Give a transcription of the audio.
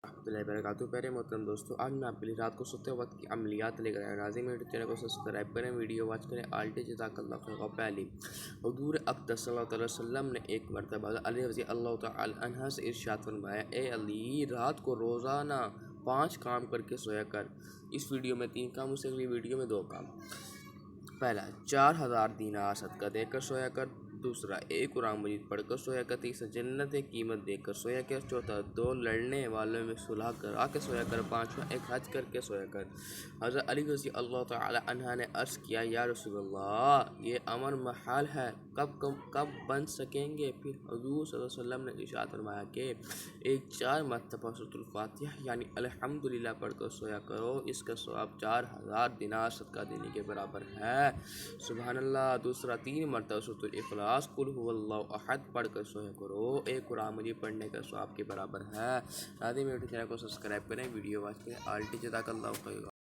رحمۃ اللہ وبرکاتہ۔ پیارے محترم دوستو، آج میں آپ کے لیے رات کو سوتے وقت کی عملیات لے کر آیا۔ ناظرین میرے چینل کو سبسکرائب کریں، ویڈیو واچ کریں، آلٹی جزاک اللہ خیر۔ پہلی، حضور اقدس صلی اللہ علیہ وسلم نے ایک مرتبہ علی رضی اللہ تعالی عنہ سے ارشاد فرمایا، اے علی، رات کو روزانہ 5 کام کر کے سویا کر۔ اس ویڈیو میں 3 کام، اس اگلی ویڈیو میں 2 کام۔ پہلا، 4000 دینار صدقہ دے کر سویا کر۔ دوسرا، 1 قرآن مجید پڑھ کر سویا کر۔ تیسرا، جنت قیمت دے کر سویا کر۔ چوتھا، 2 لڑنے والوں میں صلح کرا کے سویا کر۔ 5واں، 1 حج کر کے سویا کر۔ حضرت علی رضی اللہ تعالی عنہ نے عرض کیا، یا رسول اللہ، یہ امر محال ہے، کب بن سکیں گے؟ پھر حضور صلی اللہ علیہ وسلم نے ارشاد فرمایا کہ 4 مرتبہ سورۃ الفاتحہ یعنی الحمدللہ پڑھ کر سویا کرو، اس کا ثواب 4000 دینار صدقہ دینے کے برابر ہے۔ سبحان اللہ۔ دوسرا، 3 مرتبہ سورۃ الاخلاص قل هو اللہ احد پڑھ کر سویا کرو، 1 قرآن مجید پڑھنے کا ثواب کے برابر ہے۔ ناظرین میرے چینل کو سبسکرائب کریں، ویڈیو واچ کریں، آلٹی جزاک اللہ خیر۔